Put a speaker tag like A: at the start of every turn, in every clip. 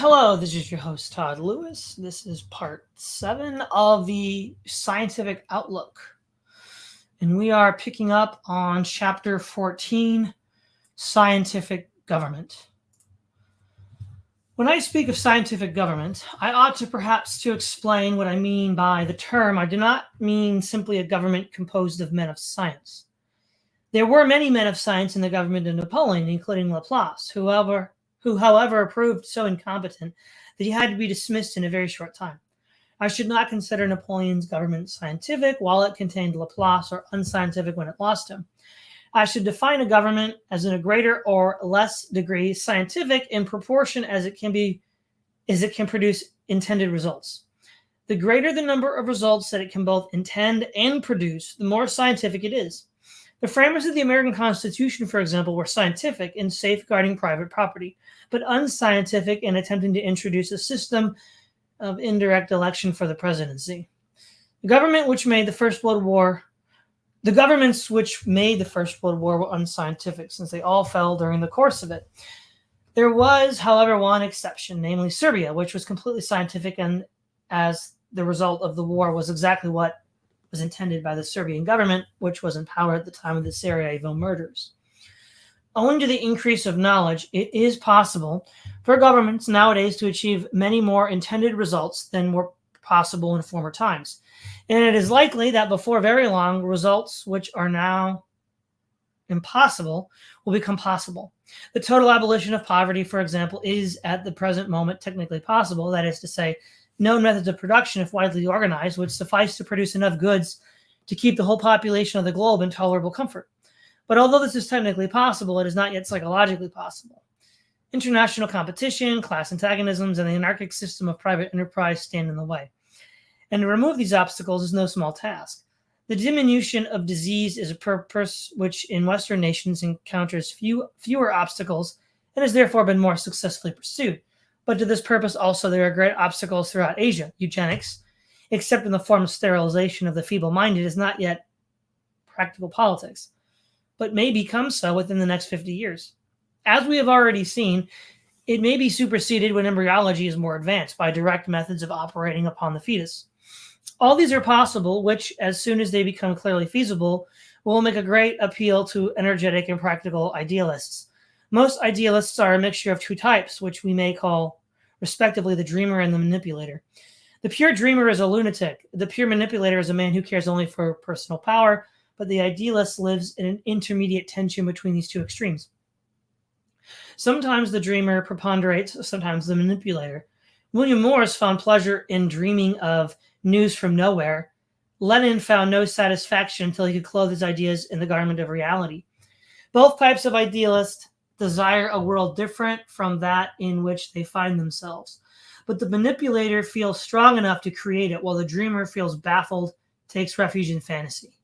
A: Hello, this is your host, Todd Lewis. This is part 7 of the Scientific Outlook. And we are picking up on chapter 14, Scientific Government. When I speak of scientific government, I ought to perhaps to explain what I mean by the term. I do not mean simply a government composed of men of science. There were many men of science in the government of Napoleon, including Laplace, who, however, proved so incompetent that he had to be dismissed in a very short time. I should not consider Napoleon's government scientific, while it contained Laplace, or unscientific when it lost him. I should define a government as in a greater or less degree scientific in proportion as it can produce intended results. The greater the number of results that it can both intend and produce, the more scientific it is. The framers of the American Constitution, for example, were scientific in safeguarding private property, but unscientific in attempting to introduce a system of indirect election for the presidency. The governments which made the First World War were unscientific, since they all fell during the course of it. There was, however, one exception, namely Serbia, which was completely scientific, and as the result of the war was exactly what was intended by the Serbian government, which was in power at the time of the Sarajevo murders. Owing to the increase of knowledge, it is possible for governments nowadays to achieve many more intended results than were possible in former times. And it is likely that before very long, results which are now impossible will become possible. The total abolition of poverty, for example, is at the present moment technically possible. That is to say, known methods of production, if widely organized, would suffice to produce enough goods to keep the whole population of the globe in tolerable comfort. But although this is technically possible, it is not yet psychologically possible. International competition, class antagonisms, and the anarchic system of private enterprise stand in the way. And to remove these obstacles is no small task. The diminution of disease is a purpose which in Western nations encounters fewer obstacles and has therefore been more successfully pursued. But to this purpose also there are great obstacles throughout Asia. Eugenics, except in the form of sterilization of the feeble-minded, is not yet practical politics, but may become so within the next 50 years. As we have already seen, it may be superseded when embryology is more advanced by direct methods of operating upon the fetus. All these are possible, which, as soon as they become clearly feasible, will make a great appeal to energetic and practical idealists. Most idealists are a mixture of two types, which we may call, respectively, the dreamer and the manipulator. The pure dreamer is a lunatic. The pure manipulator is a man who cares only for personal power, but the idealist lives in an intermediate tension between these two extremes. Sometimes the dreamer preponderates, sometimes the manipulator. William Morris found pleasure in dreaming of news from nowhere. Lenin found no satisfaction until he could clothe his ideas in the garment of reality. Both types of idealists desire a world different from that in which they find themselves. But the manipulator feels strong enough to create it, while the dreamer feels baffled, takes refuge in fantasy.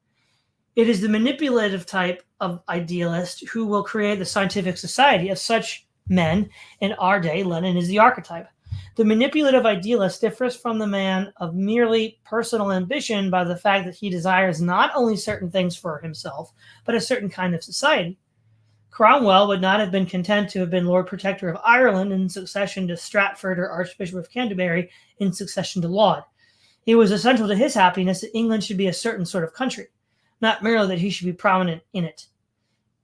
A: It is the manipulative type of idealist who will create the scientific society. Of such men in our day, Lenin is the archetype. The manipulative idealist differs from the man of merely personal ambition by the fact that he desires not only certain things for himself, but a certain kind of society. Cromwell would not have been content to have been Lord Protector of Ireland in succession to Stratford, or Archbishop of Canterbury in succession to Laud. It was essential to his happiness that England should be a certain sort of country, not merely that he should be prominent in it.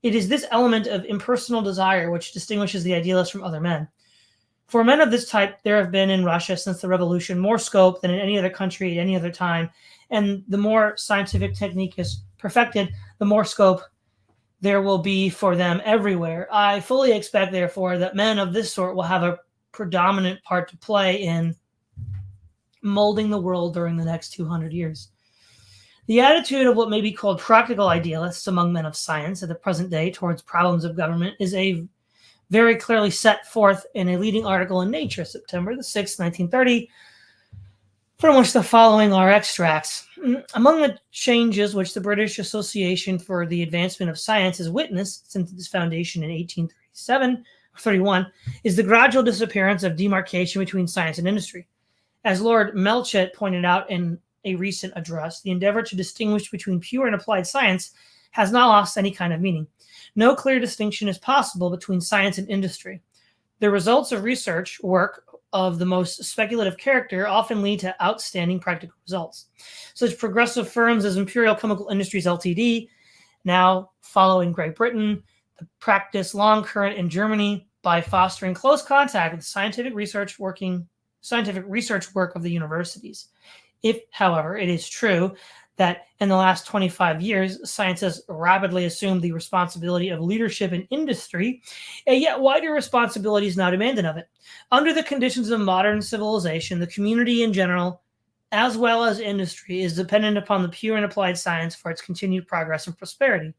A: It is this element of impersonal desire which distinguishes the idealist from other men. For men of this type, there have been in Russia since the Revolution more scope than in any other country at any other time, and the more scientific technique is perfected, the more scope there will be for them everywhere. I fully expect, therefore, that men of this sort will have a predominant part to play in molding the world during the next 200 years. The attitude of what may be called practical idealists among men of science at the present day towards problems of government is very clearly set forth in a leading article in Nature, September the 6th, 1930, from which the following are extracts. Among the changes which the British Association for the Advancement of Science has witnessed since its foundation in 1831 is the gradual disappearance of demarcation between science and industry. As Lord Melchett pointed out in a recent address, the endeavor to distinguish between pure and applied science has not lost any kind of meaning. No clear distinction is possible between science and industry. The results of research work of the most speculative character often lead to outstanding practical results. Such progressive firms as Imperial Chemical Industries Ltd., now following Great Britain, the practice long current in Germany by fostering close contact with scientific research work of the universities. If, however, it is true that in the last 25 years, science has rapidly assumed the responsibility of leadership in industry, a yet wider responsibility is now demanded of it. Under the conditions of modern civilization, the community in general, as well as industry, is dependent upon the pure and applied science for its continued progress and prosperity.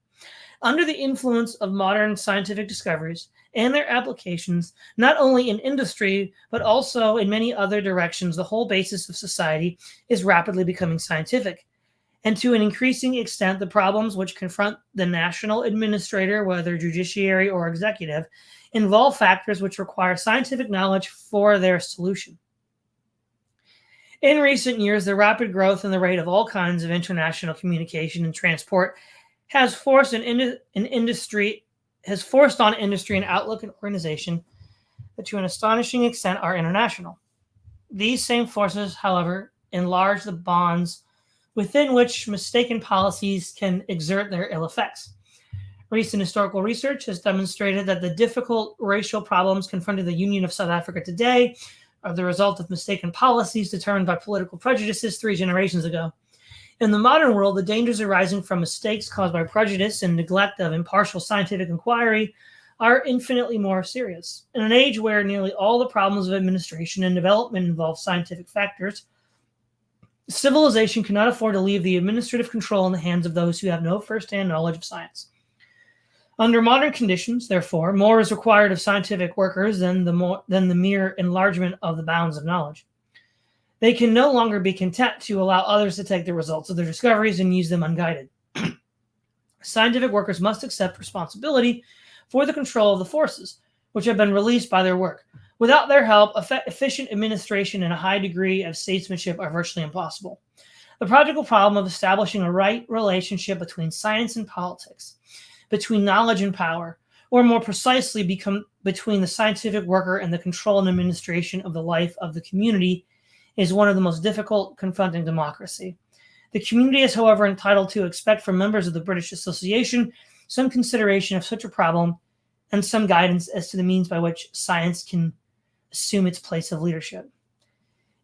A: Under the influence of modern scientific discoveries and their applications, not only in industry, but also in many other directions, the whole basis of society is rapidly becoming scientific. And to an increasing extent, the problems which confront the national administrator, whether judiciary or executive, involve factors which require scientific knowledge for their solution. In recent years, the rapid growth in the rate of all kinds of international communication and transport has forced on industry an outlook and organization that to an astonishing extent are international. These same forces, however, enlarge the bonds within which mistaken policies can exert their ill effects. Recent historical research has demonstrated that the difficult racial problems confronting the Union of South Africa today are the result of mistaken policies determined by political prejudices 3 generations ago. In the modern world, the dangers arising from mistakes caused by prejudice and neglect of impartial scientific inquiry are infinitely more serious. In an age where nearly all the problems of administration and development involve scientific factors, civilization cannot afford to leave the administrative control in the hands of those who have no first-hand knowledge of science. Under modern conditions, therefore, more is required of scientific workers than the mere enlargement of the bounds of knowledge. They can no longer be content to allow others to take the results of their discoveries and use them unguided. Scientific workers must accept responsibility for the control of the forces which have been released by their work. Without their help, efficient administration and a high degree of statesmanship are virtually impossible. The practical problem of establishing a right relationship between science and politics, between knowledge and power, or more precisely between the scientific worker and the control and administration of the life of the community, is one of the most difficult confronting democracy. The community is, however, entitled to expect from members of the British Association some consideration of such a problem and some guidance as to the means by which science can assume its place of leadership.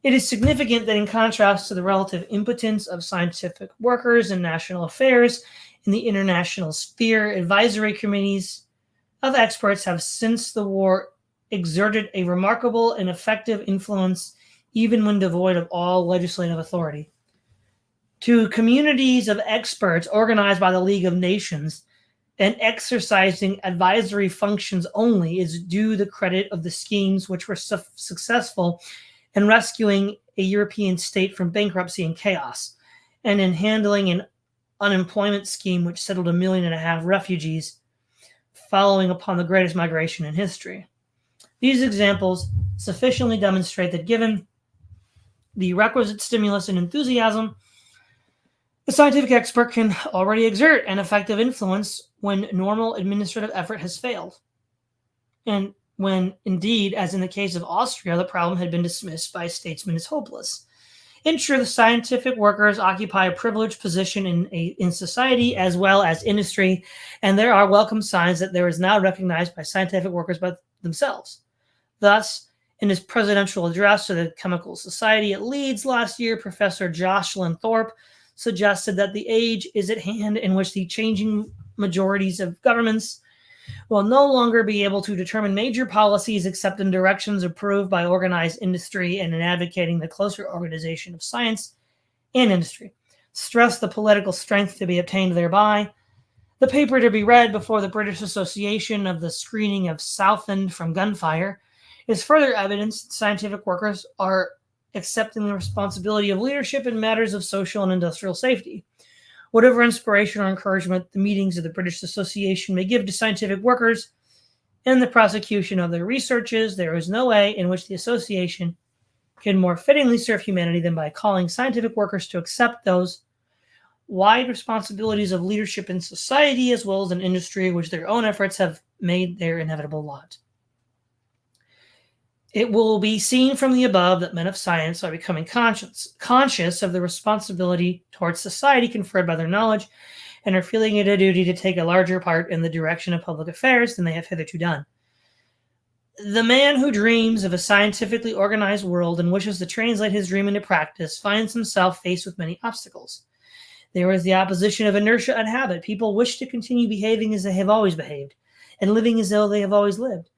A: It is significant that in contrast to the relative impotence of scientific workers in national affairs, in the international sphere, advisory committees of experts have since the war exerted a remarkable and effective influence even when devoid of all legislative authority. To communities of experts organized by the League of Nations and exercising advisory functions only is due the credit of the schemes which were successful in rescuing a European state from bankruptcy and chaos, and in handling an unemployment scheme which settled 1.5 million refugees following upon the greatest migration in history. These examples sufficiently demonstrate that given the requisite stimulus and enthusiasm, the scientific expert can already exert an effective influence when normal administrative effort has failed, and when, indeed, as in the case of Austria, the problem had been dismissed by statesmen as hopeless. In truth, the scientific workers occupy a privileged position in society as well as industry, and there are welcome signs that there is now recognized by scientific workers by themselves. Thus, in his presidential address to the Chemical Society at Leeds last year, Professor Jocelyn Thorpe suggested that the age is at hand in which the changing majorities of governments will no longer be able to determine major policies except in directions approved by organized industry and in advocating the closer organization of science and industry. Stress the political strength to be obtained thereby. The paper to be read before the British Association of the screening of Southend from gunfire is further evidence that scientific workers are accepting the responsibility of leadership in matters of social and industrial safety. Whatever inspiration or encouragement the meetings of the British Association may give to scientific workers in the prosecution of their researches, there is no way in which the association can more fittingly serve humanity than by calling scientific workers to accept those wide responsibilities of leadership in society as well as in industry, which their own efforts have made their inevitable lot. It will be seen from the above that men of science are becoming conscious of the responsibility towards society conferred by their knowledge, and are feeling it a duty to take a larger part in the direction of public affairs than they have hitherto done. The man who dreams of a scientifically organized world and wishes to translate his dream into practice finds himself faced with many obstacles. There is the opposition of inertia and habit. People wish to continue behaving as they have always behaved, and living as though they have always lived.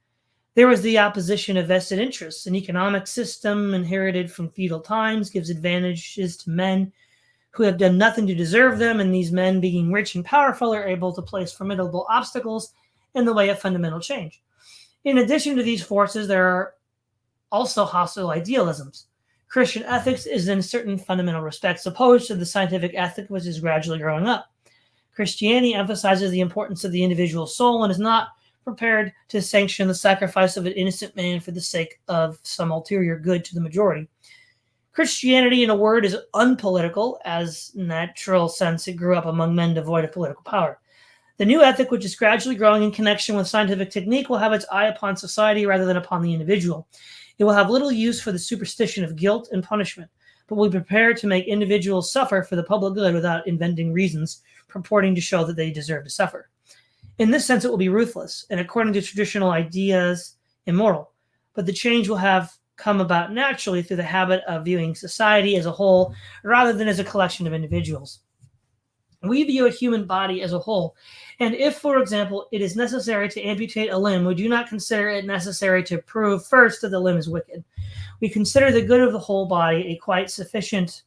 A: There was the opposition of vested interests. An economic system inherited from feudal times gives advantages to men who have done nothing to deserve them, and these men, being rich and powerful, are able to place formidable obstacles in the way of fundamental change. In addition to these forces, there are also hostile idealisms. Christian ethics is in certain fundamental respects opposed to the scientific ethic which is gradually growing up. Christianity emphasizes the importance of the individual soul and is not prepared to sanction the sacrifice of an innocent man for the sake of some ulterior good to the majority. Christianity, in a word, is unpolitical, as natural sense it grew up among men devoid of political power. The new ethic, which is gradually growing in connection with scientific technique, will have its eye upon society rather than upon the individual. It will have little use for the superstition of guilt and punishment, but will be prepared to make individuals suffer for the public good without inventing reasons purporting to show that they deserve to suffer. In this sense, it will be ruthless, and according to traditional ideas, immoral. But the change will have come about naturally through the habit of viewing society as a whole rather than as a collection of individuals. We view a human body as a whole, and if, for example, it is necessary to amputate a limb, we do not consider it necessary to prove first that the limb is wicked. We consider the good of the whole body a quite sufficient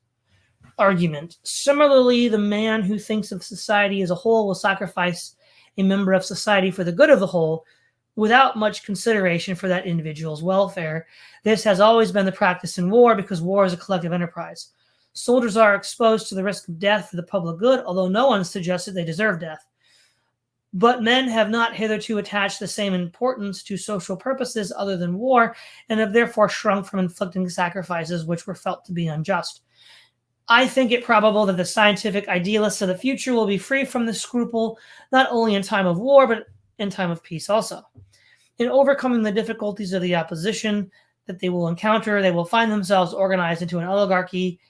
A: argument. Similarly, the man who thinks of society as a whole will sacrifice a member of society for the good of the whole without much consideration for that individual's welfare. This has always been the practice in war because war is a collective enterprise. Soldiers are exposed to the risk of death for the public good, although no one suggested they deserve death. But men have not hitherto attached the same importance to social purposes other than war, and have therefore shrunk from inflicting sacrifices which were felt to be unjust. I think it probable that the scientific idealists of the future will be free from this scruple, not only in time of war, but in time of peace also. In overcoming the difficulties of the opposition that they will encounter, they will find themselves organized into an oligarchy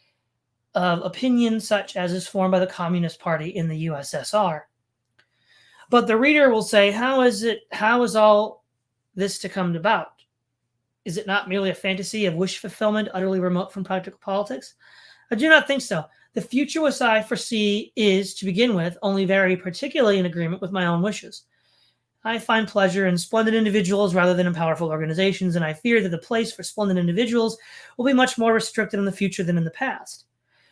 A: of opinion such as is formed by the Communist Party in the USSR. But the reader will say, how is all this to come about? Is it not merely a fantasy of wish fulfillment utterly remote from practical politics? I do not think so. The future which I foresee is, to begin with, only very particularly in agreement with my own wishes. I find pleasure in splendid individuals rather than in powerful organizations, and I fear that the place for splendid individuals will be much more restricted in the future than in the past.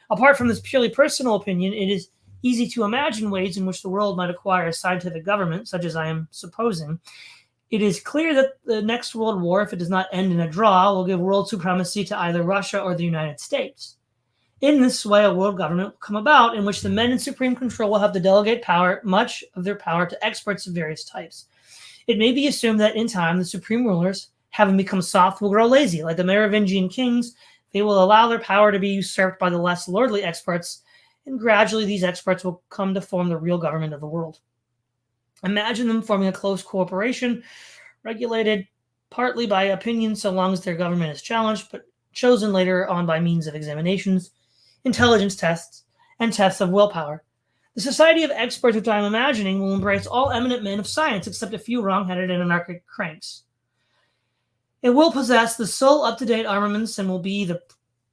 A: Apart from this purely personal opinion, it is easy to imagine ways in which the world might acquire a scientific government, such as I am supposing. It is clear that the next world war, if it does not end in a draw, will give world supremacy to either Russia or the United States. In this way, a world government will come about in which the men in supreme control will have to delegate much of their power to experts of various types. It may be assumed that in time, the supreme rulers, having become soft, will grow lazy. Like the Merovingian kings, they will allow their power to be usurped by the less lordly experts, and gradually these experts will come to form the real government of the world. Imagine them forming a close corporation, regulated partly by opinion so long as their government is challenged, but chosen later on by means of examinations, intelligence tests, and tests of willpower. The society of experts which I am imagining will embrace all eminent men of science except a few wrong-headed and anarchic cranks. It will possess the sole up-to-date armaments and will be the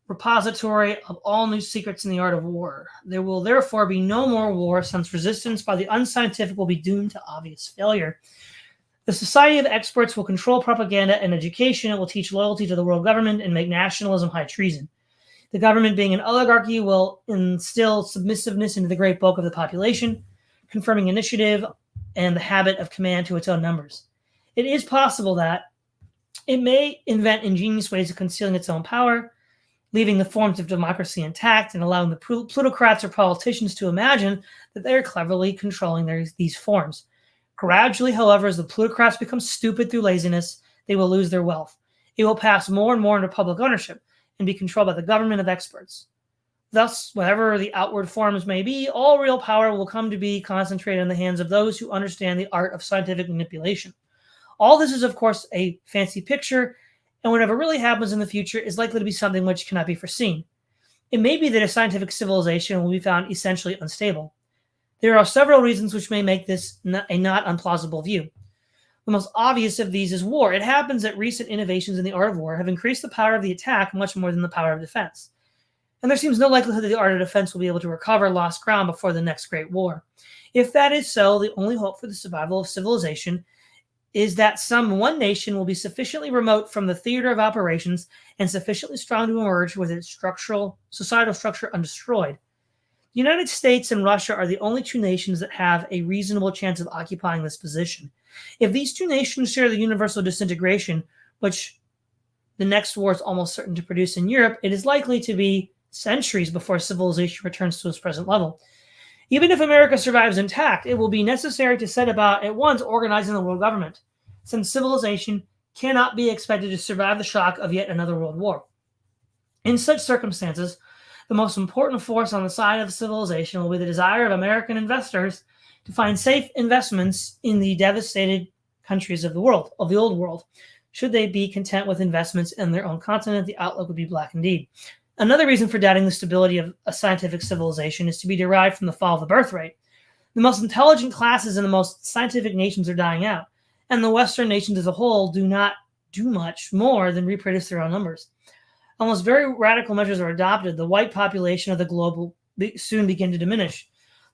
A: repository of all new secrets in the art of war. There will therefore be no more war, since resistance by the unscientific will be doomed to obvious failure. The society of experts will control propaganda and education. It will teach loyalty to the world government and make nationalism high treason. The government, being an oligarchy, will instill submissiveness into the great bulk of the population, confirming initiative and the habit of command to its own members. It is possible that it may invent ingenious ways of concealing its own power, leaving the forms of democracy intact and allowing the plutocrats or politicians to imagine that they are cleverly controlling these forms. Gradually, however, as the plutocrats become stupid through laziness, they will lose their wealth. It will pass more and more into public ownership and be controlled by the government of experts. Thus, whatever the outward forms may be, all real power will come to be concentrated in the hands of those who understand the art of scientific manipulation. All this is, of course, a fancy picture, and whatever really happens in the future is likely to be something which cannot be foreseen. It may be that a scientific civilization will be found essentially unstable. There are several reasons which may make this a not unplausible view. The most obvious of these is war. It happens that recent innovations in the art of war have increased the power of the attack much more than the power of defense. And there seems no likelihood that the art of defense will be able to recover lost ground before the next great war. If that is so, the only hope for the survival of civilization is that some one nation will be sufficiently remote from the theater of operations and sufficiently strong to emerge with its societal structure undestroyed. The United States and Russia are the only two nations that have a reasonable chance of occupying this position. If these two nations share the universal disintegration, which the next war is almost certain to produce in Europe, it is likely to be centuries before civilization returns to its present level. Even if America survives intact, it will be necessary to set about at once organizing the world government, since civilization cannot be expected to survive the shock of yet another world war. In such circumstances, the most important force on the side of civilization will be the desire of American investors to find safe investments in the devastated countries of the old world. Should they be content with investments in their own continent, the outlook would be black indeed. Another reason for doubting the stability of a scientific civilization is to be derived from the fall of the birth rate. The most intelligent classes in the most scientific nations are dying out, and the Western nations as a whole do not do much more than reproduce their own numbers. Unless very radical measures are adopted, the white population of the globe will soon begin to diminish.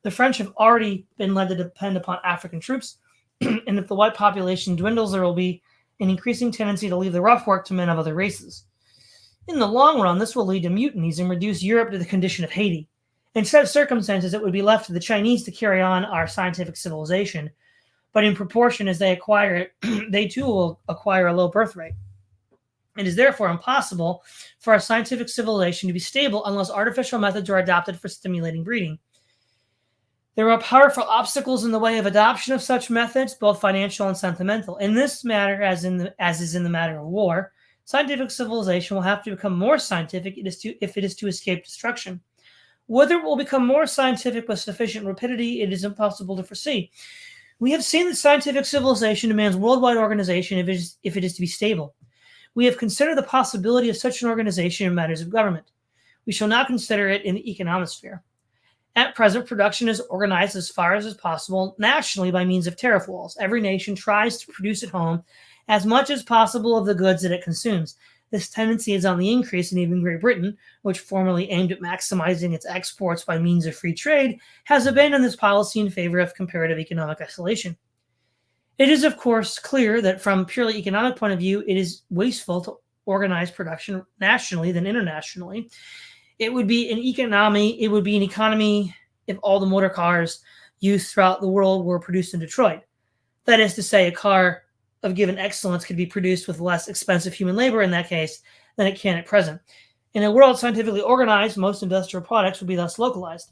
A: The French have already been led to depend upon African troops, and if the white population dwindles, there will be an increasing tendency to leave the rough work to men of other races. In the long run, this will lead to mutinies and reduce Europe to the condition of Haiti. In such circumstances, it would be left to the Chinese to carry on our scientific civilization, but in proportion as they acquire it, they too will acquire a low birth rate. It is therefore impossible for a scientific civilization to be stable unless artificial methods are adopted for stimulating breeding. There are powerful obstacles in the way of adoption of such methods, both financial and sentimental. In this matter, as is in the matter of war, scientific civilization will have to become more scientific if it is to escape destruction. Whether it will become more scientific with sufficient rapidity, it is impossible to foresee. We have seen that scientific civilization demands worldwide organization if it is to be stable. We have considered the possibility of such an organization in matters of government. We shall now consider it in the economic sphere. At present, production is organized as far as is possible nationally by means of tariff walls. Every nation tries to produce at home as much as possible of the goods that it consumes. This tendency is on the increase, and even Great Britain, which formerly aimed at maximizing its exports by means of free trade, has abandoned this policy in favor of comparative economic isolation. It is, of course, clear that from a purely economic point of view, it is wasteful to organize production nationally than internationally. It would be an economy if all the motor cars used throughout the world were produced in Detroit. That is to say, a car of given excellence could be produced with less expensive human labor in that case than it can at present. In a world scientifically organized, most industrial products would be thus localized.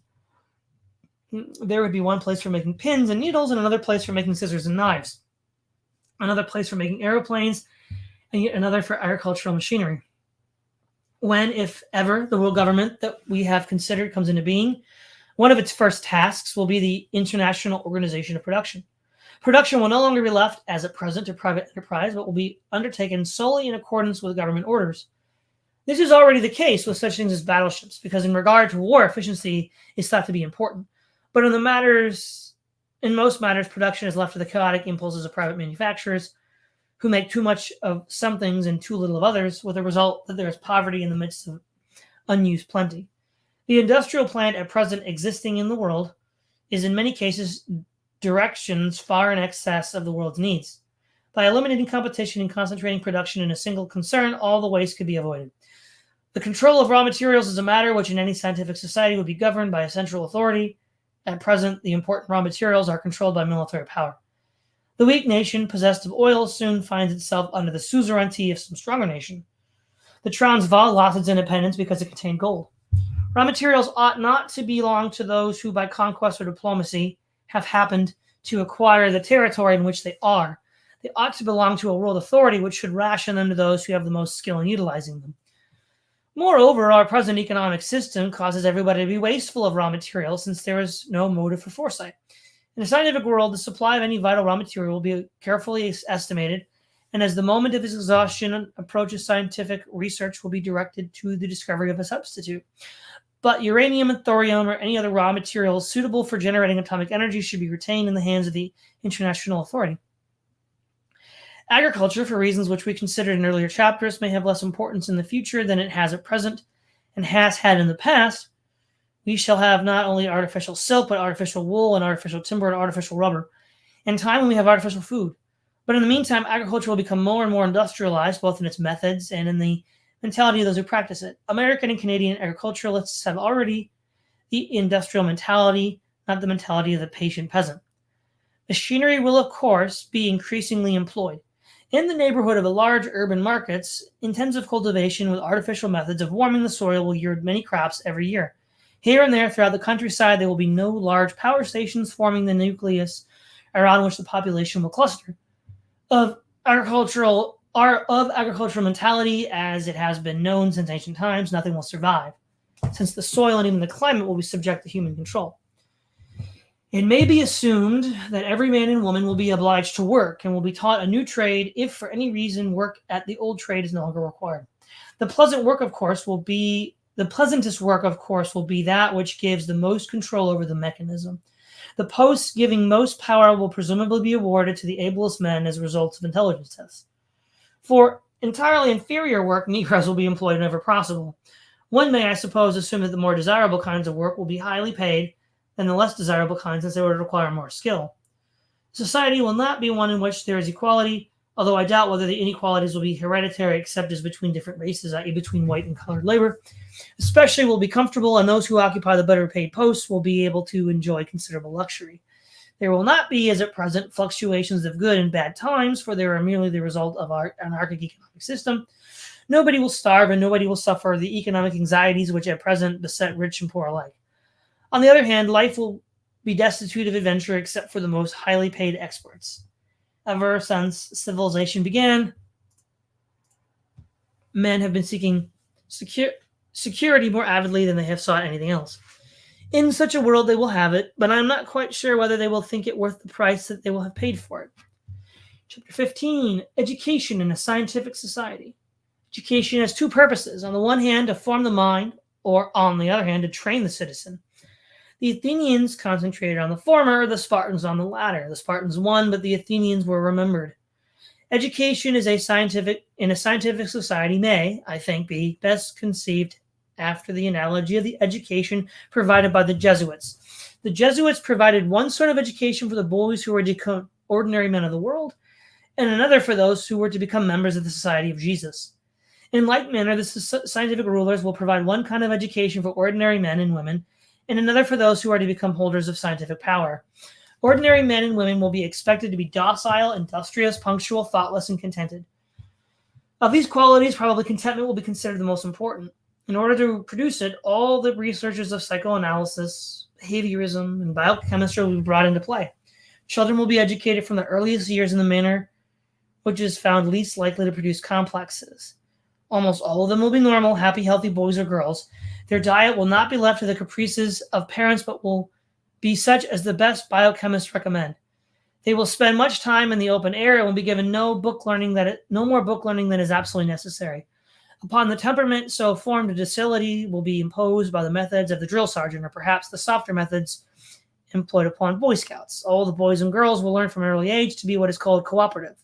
A: There would be one place for making pins and needles, and another place for making scissors and knives, another place for making aeroplanes, and yet another for agricultural machinery. When, if ever, the world government that we have considered comes into being, one of its first tasks will be the international organization of production. Production will no longer be left, as at present, to private enterprise, but will be undertaken solely in accordance with government orders. This is already the case with such things as battleships, because in regard to war, efficiency is thought to be important. But in most matters, production is left to the chaotic impulses of private manufacturers, who make too much of some things and too little of others, with the result that there is poverty in the midst of unused plenty. The industrial plant at present existing in the world is in many cases directions far in excess of the world's needs. By eliminating competition and concentrating production in a single concern, all the waste could be avoided. The control of raw materials is a matter which in any scientific society would be governed by a central authority. At present, the important raw materials are controlled by military power. The weak nation possessed of oil soon finds itself under the suzerainty of some stronger nation. The Transvaal lost its independence because it contained gold. Raw materials ought not to belong to those who by conquest or diplomacy have happened to acquire the territory in which they are. They ought to belong to a world authority which should ration them to those who have the most skill in utilizing them. Moreover, our present economic system causes everybody to be wasteful of raw materials since there is no motive for foresight. In a scientific world, the supply of any vital raw material will be carefully estimated And as the moment of his exhaustion approaches, scientific research will be directed to the discovery of a substitute. But uranium and thorium or any other raw materials suitable for generating atomic energy should be retained in the hands of the international authority. Agriculture, for reasons which we considered in earlier chapters, may have less importance in the future than it has at present and has had in the past. We shall have not only artificial silk, but artificial wool and artificial timber and artificial rubber. In time, when we have artificial food. But in the meantime, agriculture will become more and more industrialized, both in its methods and in the mentality of those who practice it. American and Canadian agriculturalists have already the industrial mentality, not the mentality of the patient peasant. Machinery will, of course, be increasingly employed. In the neighborhood of the large urban markets, intensive cultivation with artificial methods of warming the soil will yield many crops every year. Here and there throughout the countryside, there will be no large power stations forming the nucleus around which the population will cluster. Of agricultural mentality, as it has been known since ancient times, nothing will survive, since the soil and even the climate will be subject to human control. It may be assumed that every man and woman will be obliged to work and will be taught a new trade if, for any reason, work at the old trade is no longer required. The pleasantest work, of course, will be that which gives the most control over the mechanism. The posts giving most power will presumably be awarded to the ablest men as a result of intelligence tests. For entirely inferior work, Negroes will be employed whenever possible. One may, I suppose, assume that the more desirable kinds of work will be highly paid than the less desirable kinds, since they would require more skill. Society will not be one in which there is equality, although I doubt whether the inequalities will be hereditary except as between different races, i.e. between white and colored labor. Especially will be comfortable, and those who occupy the better paid posts will be able to enjoy considerable luxury. There will not be, as at present, fluctuations of good and bad times, for they are merely the result of our anarchic economic system. Nobody will starve and nobody will suffer the economic anxieties which at present beset rich and poor alike. On the other hand, life will be destitute of adventure except for the most highly paid experts. Ever since civilization began, men have been seeking security more avidly than they have sought anything else. In such a world they will have it, but I am not quite sure whether they will think it worth the price that they will have paid for it. Chapter 15, Education in a Scientific Society. Education has two purposes. On the one hand, to form the mind, or on the other hand, to train the citizen. The Athenians concentrated on the former, the Spartans on the latter. The Spartans won, but the Athenians were remembered. Education in a scientific society may, I think, be best conceived after the analogy of the education provided by the Jesuits. The Jesuits provided one sort of education for the boys who were to become ordinary men of the world, and another for those who were to become members of the Society of Jesus. In like manner, the scientific rulers will provide one kind of education for ordinary men and women, and another for those who are to become holders of scientific power. Ordinary men and women will be expected to be docile, industrious, punctual, thoughtless, and contented. Of these qualities, probably contentment will be considered the most important. In order to produce it, all the researches of psychoanalysis, behaviorism, and biochemistry will be brought into play. Children will be educated from the earliest years in the manner which is found least likely to produce complexes. Almost all of them will be normal, happy, healthy boys or girls. Their diet will not be left to the caprices of parents, but will be such as the best biochemists recommend. They will spend much time in the open air and will be given no more book learning than is absolutely necessary. Upon the temperament so formed, a docility will be imposed by the methods of the drill sergeant, or perhaps the softer methods employed upon Boy Scouts. All the boys and girls will learn from an early age to be what is called cooperative,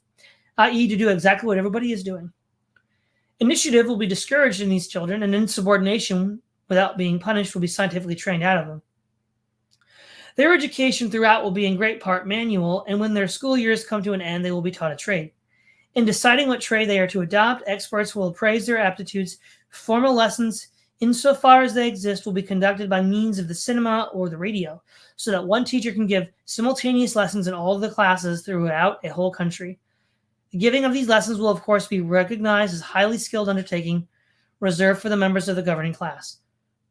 A: i.e. to do exactly what everybody is doing. Initiative will be discouraged in these children, and insubordination, without being punished, will be scientifically trained out of them. Their education throughout will be in great part manual, and when their school years come to an end, they will be taught a trade. In deciding what trade they are to adopt, experts will appraise their aptitudes. Formal lessons, insofar as they exist, will be conducted by means of the cinema or the radio, so that one teacher can give simultaneous lessons in all of the classes throughout a whole country. The giving of these lessons will, of course, be recognized as a highly skilled undertaking, reserved for the members of the governing class.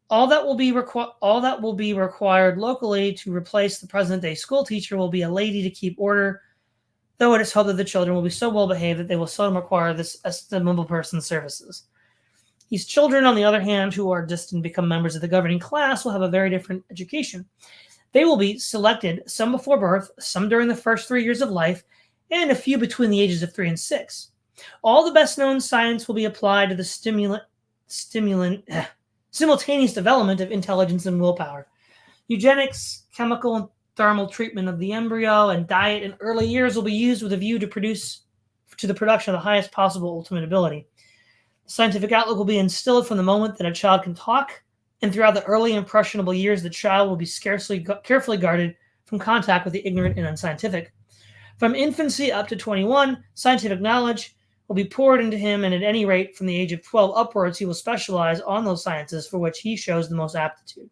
A: All that will be required locally to replace the present-day school teacher will be a lady to keep order, though it is hoped that the children will be so well behaved that they will seldom require this estimable person's services. These children, on the other hand, who are destined to become members of the governing class, will have a very different education. They will be selected, some before birth, some during the first 3 years of life, and a few between the ages of 3 and 6. All the best-known science will be applied to the simultaneous development of intelligence and willpower. Eugenics, chemical and thermal treatment of the embryo, and diet in early years will be used with a view to the production of the highest possible ultimate ability. The scientific outlook will be instilled from the moment that a child can talk, and throughout the early impressionable years, the child will be carefully guarded from contact with the ignorant and unscientific. From infancy up to 21, scientific knowledge will be poured into him, and at any rate, from the age of 12 upwards, he will specialize on those sciences for which he shows the most aptitude.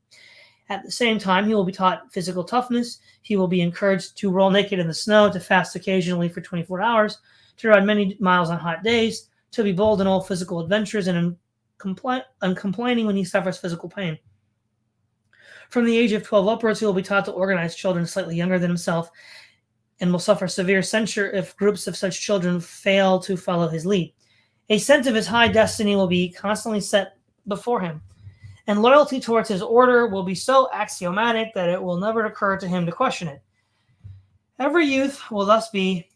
A: At the same time, he will be taught physical toughness. He will be encouraged to roll naked in the snow, to fast occasionally for 24 hours, to ride many miles on hot days, to be bold in all physical adventures, and uncomplaining when he suffers physical pain. From the age of 12 upwards, he will be taught to organize children slightly younger than himself, and will suffer severe censure if groups of such children fail to follow his lead. A sense of his high destiny will be constantly set before him, and loyalty towards his order will be so axiomatic that it will never occur to him to question it. Every youth will thus be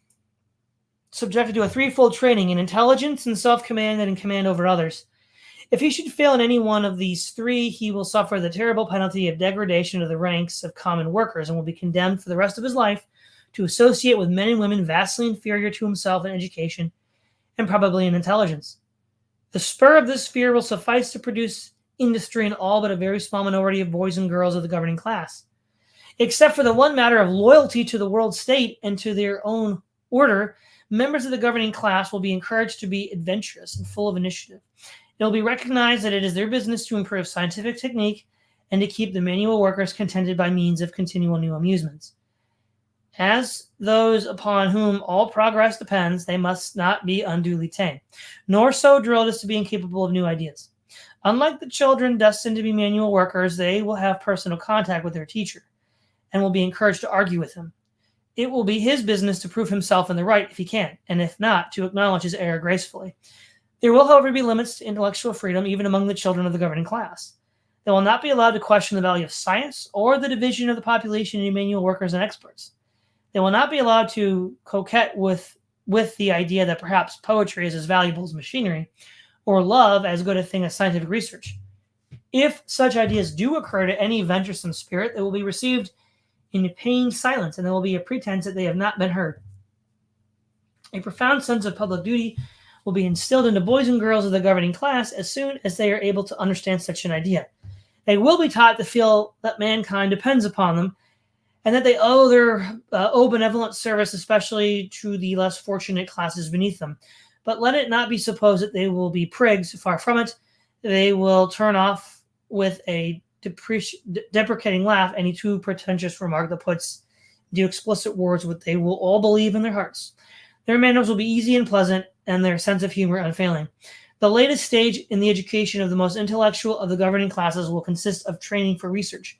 A: subjected to a threefold training in intelligence, in self-command, and in command over others. If he should fail in any one of these three, he will suffer the terrible penalty of degradation to the ranks of common workers, and will be condemned for the rest of his life to associate with men and women vastly inferior to himself in education and probably in intelligence. The spur of this fear will suffice to produce industry in all but a very small minority of boys and girls of the governing class. Except for the one matter of loyalty to the world state and to their own order, members of the governing class will be encouraged to be adventurous and full of initiative. It will be recognized that it is their business to improve scientific technique and to keep the manual workers contented by means of continual new amusements. As those upon whom all progress depends, they must not be unduly tame, nor so drilled as to be incapable of new ideas. Unlike the children destined to be manual workers, they will have personal contact with their teacher and will be encouraged to argue with him. It will be his business to prove himself in the right if he can, and if not, to acknowledge his error gracefully. There will, however, be limits to intellectual freedom even among the children of the governing class. They will not be allowed to question the value of science or the division of the population into manual workers and experts. They will not be allowed to coquette with the idea that perhaps poetry is as valuable as machinery, or love as good a thing as scientific research. If such ideas do occur to any venturesome spirit, they will be received in pained silence, and there will be a pretense that they have not been heard. A profound sense of public duty will be instilled into boys and girls of the governing class as soon as they are able to understand such an idea. They will be taught to feel that mankind depends upon them, and that they owe their benevolent service especially to the less fortunate classes beneath them. But let it not be supposed that they will be prigs. Far from it. They will turn off with a deprecating laugh any too pretentious remark that puts into explicit words what they will all believe in their hearts. Their manners will be easy and pleasant, and their sense of humor unfailing. The latest stage in the education of the most intellectual of the governing classes will consist of training for research.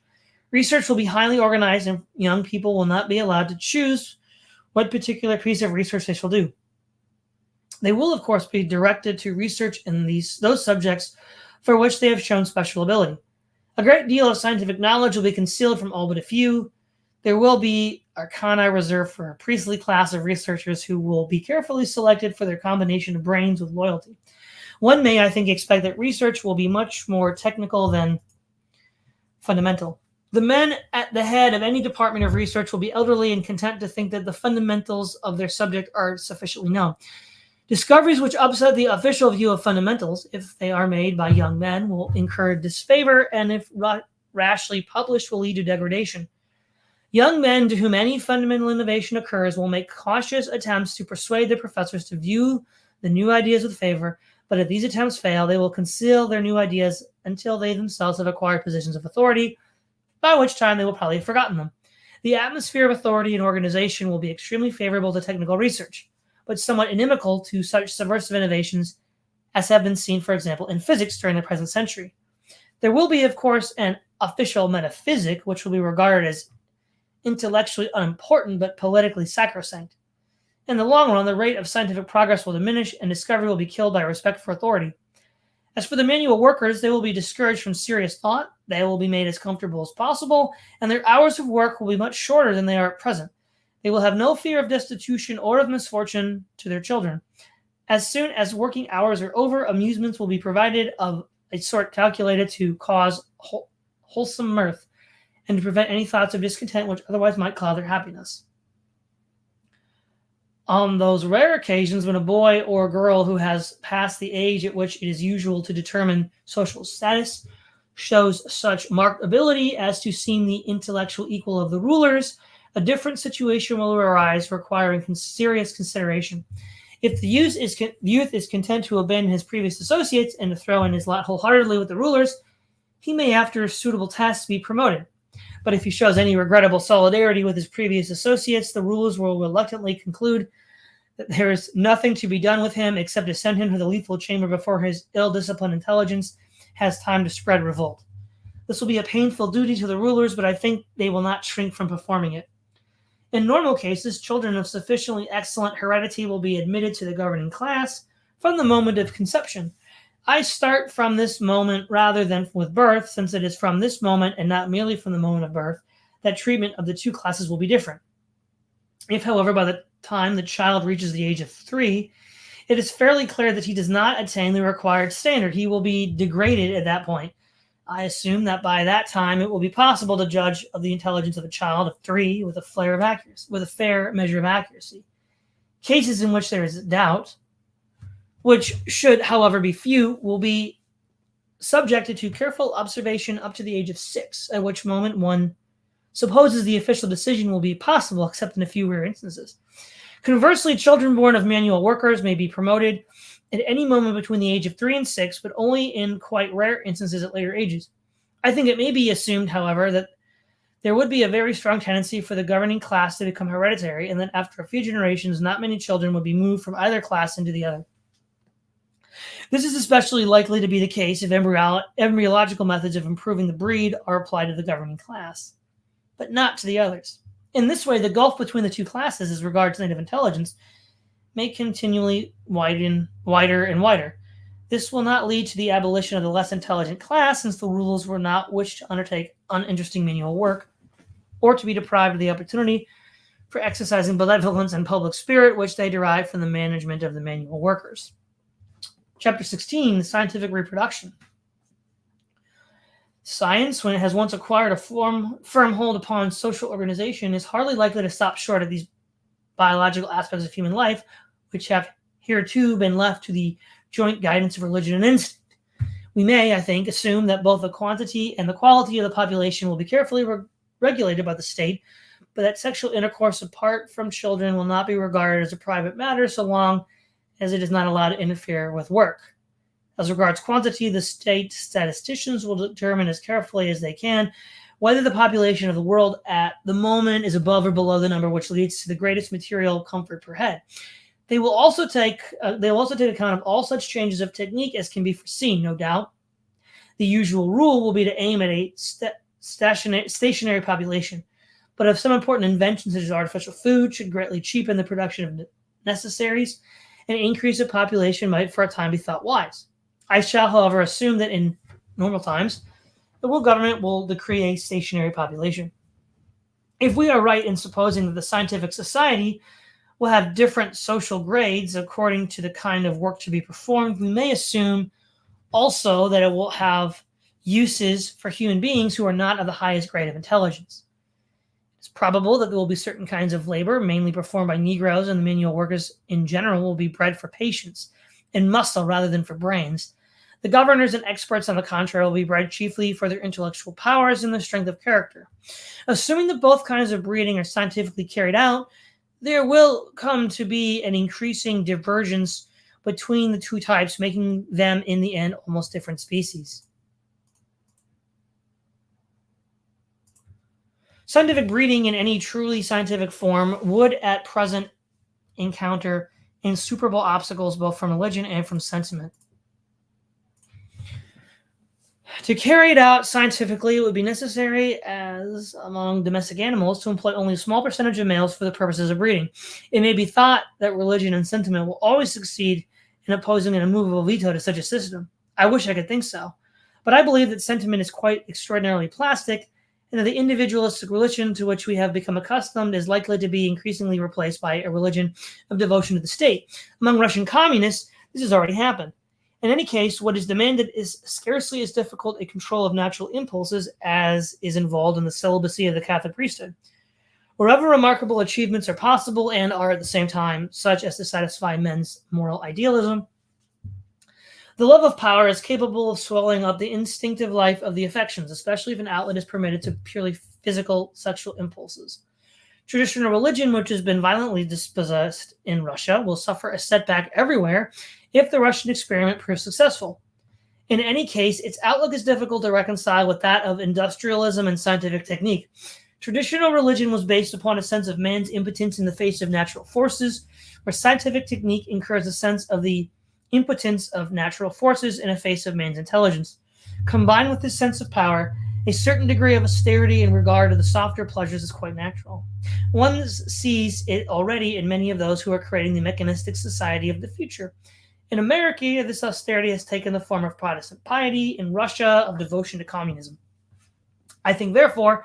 A: Research will be highly organized, and young people will not be allowed to choose what particular piece of research they shall do. They will, of course, be directed to research in those subjects for which they have shown special ability. A great deal of scientific knowledge will be concealed from all but a few. There will be arcana reserved for a priestly class of researchers who will be carefully selected for their combination of brains with loyalty. One may, I think, expect that research will be much more technical than fundamental. The men at the head of any department of research will be elderly and content to think that the fundamentals of their subject are sufficiently known. Discoveries which upset the official view of fundamentals, if they are made by young men, will incur disfavor, and if rashly published, will lead to degradation. Young men to whom any fundamental innovation occurs will make cautious attempts to persuade their professors to view the new ideas with favor, but if these attempts fail, they will conceal their new ideas until they themselves have acquired positions of authority, by which time they will probably have forgotten them. The atmosphere of authority and organization will be extremely favorable to technical research, but somewhat inimical to such subversive innovations as have been seen, for example, in physics during the present century. There will be, of course, an official metaphysic, which will be regarded as intellectually unimportant but politically sacrosanct. In the long run, the rate of scientific progress will diminish, and discovery will be killed by respect for authority. As for the manual workers, they will be discouraged from serious thought, they will be made as comfortable as possible, and their hours of work will be much shorter than they are at present. They will have no fear of destitution or of misfortune to their children. As soon as working hours are over, amusements will be provided of a sort calculated to cause wholesome mirth and to prevent any thoughts of discontent which otherwise might cloud their happiness. On those rare occasions when a boy or a girl who has passed the age at which it is usual to determine social status shows such marked ability as to seem the intellectual equal of the rulers, a different situation will arise requiring serious consideration. If the youth is content to abandon his previous associates and to throw in his lot wholeheartedly with the rulers, he may, after suitable tests, be promoted. But if he shows any regrettable solidarity with his previous associates, the rulers will reluctantly conclude that there is nothing to be done with him except to send him to the lethal chamber before his ill-disciplined intelligence has time to spread revolt. This will be a painful duty to the rulers, but I think they will not shrink from performing it. In normal cases, children of sufficiently excellent heredity will be admitted to the governing class from the moment of conception. I start from this moment rather than with birth, since it is from this moment and not merely from the moment of birth that treatment of the two classes will be different. If, however, by the time the child reaches the age of 3, it is fairly clear that he does not attain the required standard, he will be degraded at that point. I assume that by that time it will be possible to judge of the intelligence of a child of 3 with a fair measure of accuracy. Cases in which there is doubt, which should, however, be few, will be subjected to careful observation up to the age of 6, at which moment one supposes the official decision will be possible, except in a few rare instances. Conversely, children born of manual workers may be promoted at any moment between the age of 3 and 6, but only in quite rare instances at later ages. I think it may be assumed, however, that there would be a very strong tendency for the governing class to become hereditary, and that after a few generations, not many children would be moved from either class into the other. This is especially likely to be the case if embryological methods of improving the breed are applied to the governing class, but not to the others. In this way, the gulf between the two classes as regards native intelligence may continually widen wider and wider. This will not lead to the abolition of the less intelligent class, since the rulers will not wish to undertake uninteresting manual work or to be deprived of the opportunity for exercising benevolence and public spirit, which they derive from the management of the manual workers. Chapter 16, Scientific Reproduction. Science, when it has once acquired a firm hold upon social organization, is hardly likely to stop short of these biological aspects of human life, which have hitherto been left to the joint guidance of religion and instinct. We may, I think, assume that both the quantity and the quality of the population will be carefully regulated by the state, but that sexual intercourse apart from children will not be regarded as a private matter so long as it is not allowed to interfere with work. As regards quantity, the state statisticians will determine as carefully as they can whether the population of the world at the moment is above or below the number which leads to the greatest material comfort per head. They will also take account of all such changes of technique as can be foreseen, no doubt. The usual rule will be to aim at a stationary population, but if some important invention such as artificial food should greatly cheapen the production of necessaries, an increase of population might for a time be thought wise. I shall, however, assume that in normal times, the world government will decree a stationary population. If we are right in supposing that the scientific society will have different social grades according to the kind of work to be performed, we may assume also that it will have uses for human beings who are not of the highest grade of intelligence. It's probable that there will be certain kinds of labor, mainly performed by Negroes, and the manual workers in general will be bred for patience and muscle rather than for brains. The governors and experts, on the contrary, will be bred chiefly for their intellectual powers and their strength of character. Assuming that both kinds of breeding are scientifically carried out, there will come to be an increasing divergence between the two types, making them, in the end, almost different species. Scientific breeding in any truly scientific form would at present encounter insuperable obstacles both from religion and from sentiment. To carry it out scientifically, it would be necessary, as among domestic animals, to employ only a small percentage of males for the purposes of breeding. It may be thought that religion and sentiment will always succeed in opposing an immovable veto to such a system. I wish I could think so, but I believe that sentiment is quite extraordinarily plastic, and that the individualistic religion to which we have become accustomed is likely to be increasingly replaced by a religion of devotion to the state. Among Russian communists, this has already happened. In any case, what is demanded is scarcely as difficult a control of natural impulses as is involved in the celibacy of the Catholic priesthood. Wherever remarkable achievements are possible and are at the same time such as to satisfy men's moral idealism, the love of power is capable of swelling up the instinctive life of the affections, especially if an outlet is permitted to purely physical sexual impulses. Traditional religion, which has been violently dispossessed in Russia, will suffer a setback everywhere if the Russian experiment proves successful. In any case, its outlook is difficult to reconcile with that of industrialism and scientific technique. Traditional religion was based upon a sense of man's impotence in the face of natural forces, where scientific technique incurs a sense of the impotence of natural forces in the face of man's intelligence. Combined with this sense of power, a certain degree of austerity in regard to the softer pleasures is quite natural. One sees it already in many of those who are creating the mechanistic society of the future. In America, this austerity has taken the form of Protestant piety, in Russia, of devotion to communism. I think, therefore,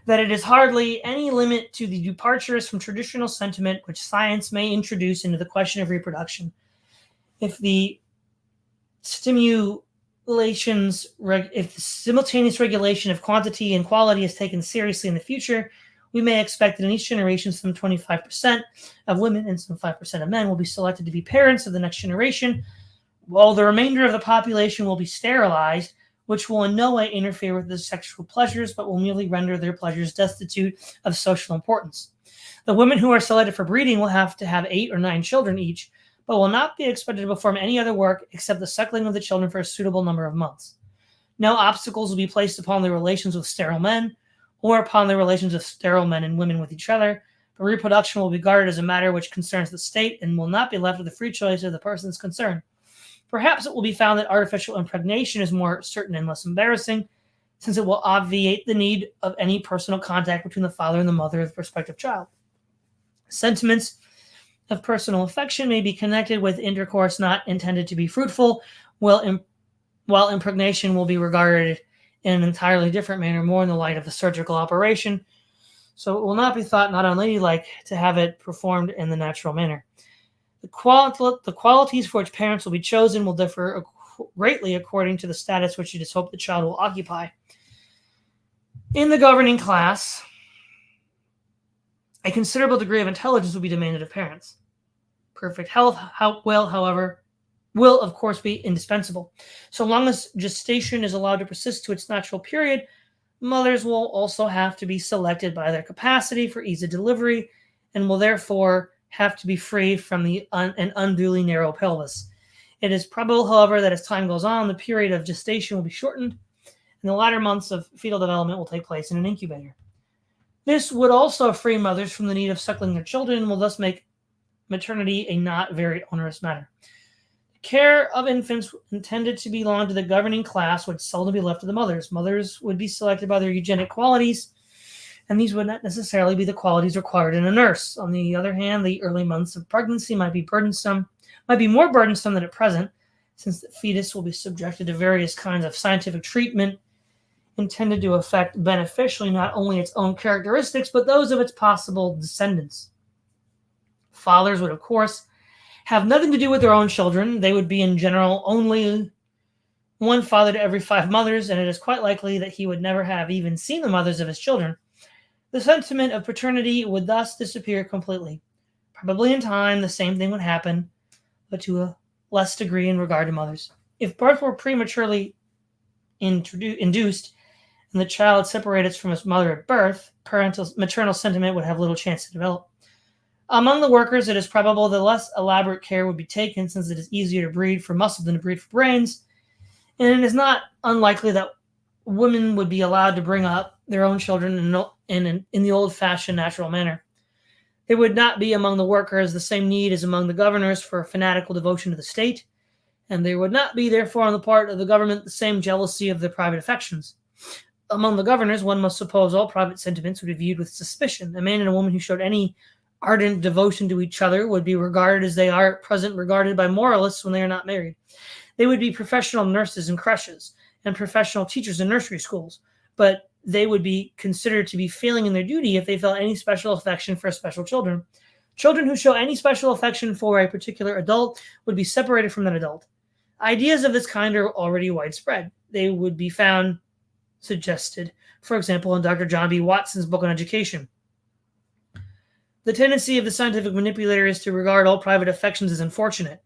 A: that it is hardly any limit to the departures from traditional sentiment which science may introduce into the question of reproduction. If the simultaneous regulation of quantity and quality is taken seriously in the future, we may expect that in each generation some 25% of women and some 5% of men will be selected to be parents of the next generation, while the remainder of the population will be sterilized, which will in no way interfere with their sexual pleasures, but will merely render their pleasures destitute of social importance. The women who are selected for breeding will have to have 8 or 9 children each, but will not be expected to perform any other work except the suckling of the children for a suitable number of months. No obstacles will be placed upon their relations with sterile men, or upon the relations of sterile men and women with each other, but reproduction will be regarded as a matter which concerns the state and will not be left to the free choice of the persons concerned. Perhaps it will be found that artificial impregnation is more certain and less embarrassing, since it will obviate the need of any personal contact between the father and the mother of the prospective child. Sentiments of personal affection may be connected with intercourse not intended to be fruitful, while impregnation will be regarded in an entirely different manner, more in the light of the surgical operation. So it will not be thought not unladylike to have it performed in the natural manner. The qualities for which parents will be chosen will differ greatly according to the status which it is hoped the child will occupy. In the governing class, a considerable degree of intelligence will be demanded of parents. Perfect health, however, will of course be indispensable. So long as gestation is allowed to persist to its natural period, mothers will also have to be selected by their capacity for ease of delivery and will therefore have to be free from an unduly narrow pelvis. It is probable, however, that as time goes on, the period of gestation will be shortened and the latter months of fetal development will take place in an incubator. This would also free mothers from the need of suckling their children and will thus make maternity a not very onerous matter. Care of infants intended to belong to the governing class would seldom be left to the mothers. Mothers would be selected by their eugenic qualities, and these would not necessarily be the qualities required in a nurse. On the other hand, the early months of pregnancy might be more burdensome than at present, since the fetus will be subjected to various kinds of scientific treatment intended to affect beneficially not only its own characteristics, but those of its possible descendants. Fathers would, of course, have nothing to do with their own children. They would be in general only one father to every 5 mothers, and it is quite likely that he would never have even seen the mothers of his children. The sentiment of paternity would thus disappear completely. Probably in time, the same thing would happen, but to a less degree in regard to mothers. If birth were prematurely induced and the child separated from his mother at birth, maternal sentiment would have little chance to develop. Among the workers, it is probable that less elaborate care would be taken, since it is easier to breed for muscle than to breed for brains, and it is not unlikely that women would be allowed to bring up their own children in the old-fashioned natural manner. There would not be among the workers the same need as among the governors for fanatical devotion to the state, and there would not be, therefore, on the part of the government the same jealousy of their private affections. Among the governors, one must suppose all private sentiments would be viewed with suspicion. A man and a woman who showed any ardent devotion to each other would be regarded as they are at present regarded by moralists when they are not married. They would be professional nurses in creches and professional teachers in nursery schools, but they would be considered to be failing in their duty if they felt any special affection for special children. Children who show any special affection for a particular adult would be separated from that adult. Ideas of this kind are already widespread. They would be found suggested, for example, in Dr. John B. Watson's book on education. The tendency of the scientific manipulator is to regard all private affections as unfortunate.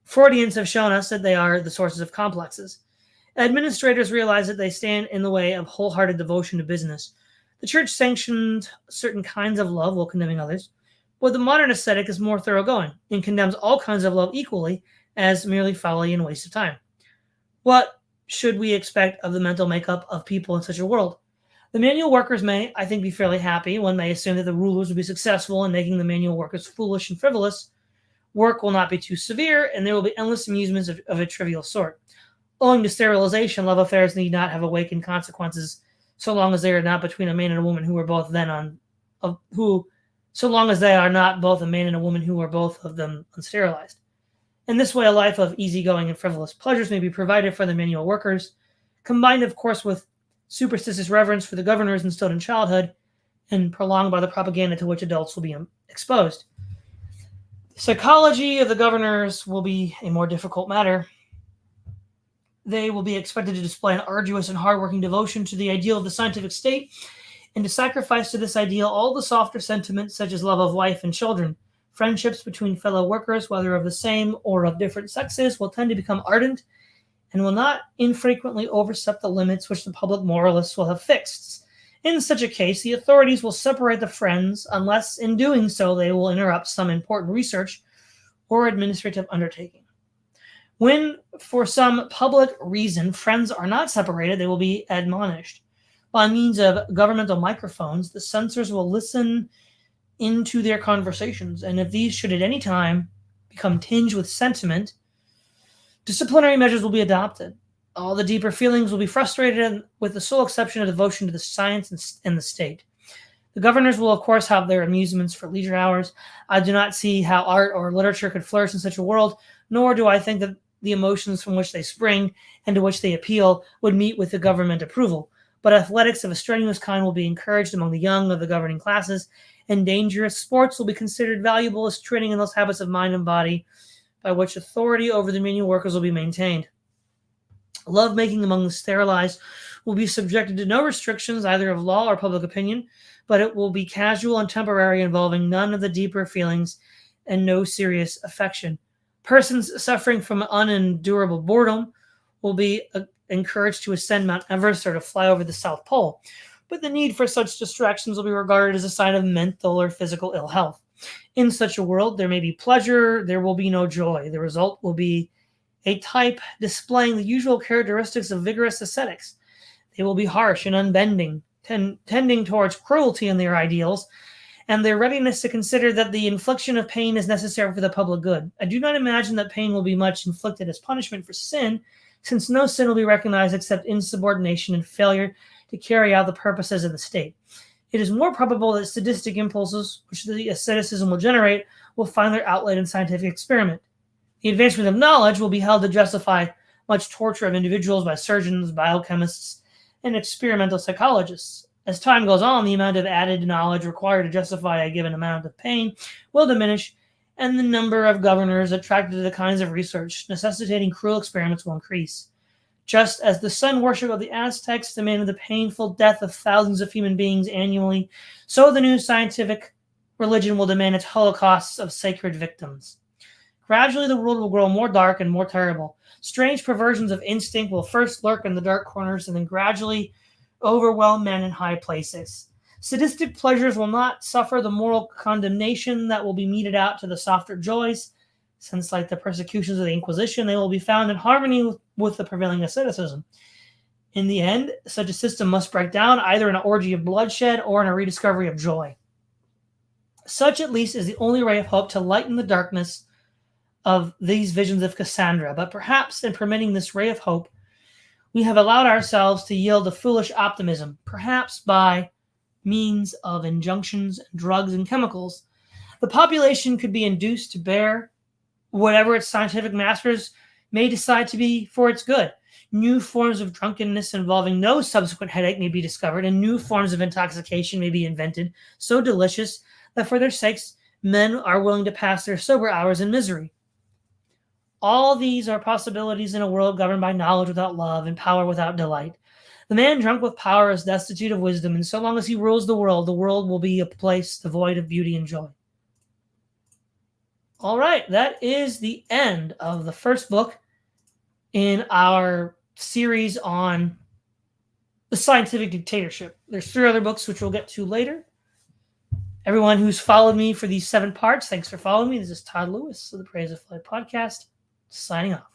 A: Freudians have shown us that they are the sources of complexes. Administrators realize that they stand in the way of wholehearted devotion to business. The church sanctioned certain kinds of love while condemning others, but the modern ascetic is more thoroughgoing and condemns all kinds of love equally as merely folly and waste of time. What should we expect of the mental makeup of people in such a world? The manual workers may, I think, be fairly happy. One may assume that the rulers will be successful in making the manual workers foolish and frivolous. Work will not be too severe, and there will be endless amusements of a trivial sort. Owing to sterilization, love affairs need not have awakened consequences, so long as they are not between a man and a woman who are both so long as they are not both a man and a woman who are both of them unsterilized. In this way, a life of easygoing and frivolous pleasures may be provided for the manual workers, combined, of course, with superstitious reverence for the governors instilled in childhood and prolonged by the propaganda to which adults will be exposed. The psychology of the governors will be a more difficult matter. They will be expected to display an arduous and hardworking devotion to the ideal of the scientific state and to sacrifice to this ideal all the softer sentiments such as love of wife and children. Friendships between fellow workers, whether of the same or of different sexes, will tend to become ardent and will not infrequently overstep the limits which the public moralists will have fixed. In such a case, the authorities will separate the friends unless in doing so they will interrupt some important research or administrative undertaking. When, for some public reason, friends are not separated, they will be admonished. By means of governmental microphones, the censors will listen into their conversations, and if these should at any time become tinged with sentiment, disciplinary measures will be adopted. All the deeper feelings will be frustrated, with the sole exception of devotion to the science and the state. The governors will, of course, have their amusements for leisure hours. I do not see how art or literature could flourish in such a world, nor do I think that the emotions from which they spring and to which they appeal would meet with the government approval. But athletics of a strenuous kind will be encouraged among the young of the governing classes, and dangerous sports will be considered valuable as training in those habits of mind and body by which authority over the manual workers will be maintained. Love-making among the sterilized will be subjected to no restrictions either of law or public opinion, but it will be casual and temporary, involving none of the deeper feelings and no serious affection. Persons suffering from unendurable boredom will be encouraged to ascend Mount Everest or to fly over the South Pole, but the need for such distractions will be regarded as a sign of mental or physical ill health. In such a world, there may be pleasure, there will be no joy. The result will be a type displaying the usual characteristics of vigorous ascetics. They will be harsh and unbending, tending towards cruelty in their ideals, and their readiness to consider that the infliction of pain is necessary for the public good. I do not imagine that pain will be much inflicted as punishment for sin, since no sin will be recognized except insubordination and failure to carry out the purposes of the state. It is more probable that sadistic impulses, which the asceticism will generate, will find their outlet in scientific experiment. The advancement of knowledge will be held to justify much torture of individuals by surgeons, biochemists, and experimental psychologists. As time goes on, the amount of added knowledge required to justify a given amount of pain will diminish, and the number of governors attracted to the kinds of research necessitating cruel experiments will increase. Just as the sun worship of the Aztecs demanded the painful death of thousands of human beings annually, so the new scientific religion will demand its holocausts of sacred victims. Gradually, the world will grow more dark and more terrible. Strange perversions of instinct will first lurk in the dark corners and then gradually overwhelm men in high places. Sadistic pleasures will not suffer the moral condemnation that will be meted out to the softer joys, since, like the persecutions of the Inquisition, they will be found in harmony with the prevailing asceticism. In the end, such a system must break down either in an orgy of bloodshed or in a rediscovery of joy. Such, at least, is the only ray of hope to lighten the darkness of these visions of Cassandra. But perhaps in permitting this ray of hope, we have allowed ourselves to yield to foolish optimism, perhaps by means of injunctions, drugs, and chemicals. The population could be induced to bear whatever its scientific masters may decide to be for its good. New forms of drunkenness involving no subsequent headache may be discovered, and new forms of intoxication may be invented, so delicious that for their sakes men are willing to pass their sober hours in misery. All these are possibilities in a world governed by knowledge without love and power without delight. The man drunk with power is destitute of wisdom, and so long as he rules the world will be a place devoid of beauty and joy. All right, that is the end of the first book in our series on the scientific dictatorship. There's 3 other books which we'll get to later. Everyone who's followed me for these 7 parts, thanks for following me. This is Todd Lewis of the Praise of Flight podcast, signing off.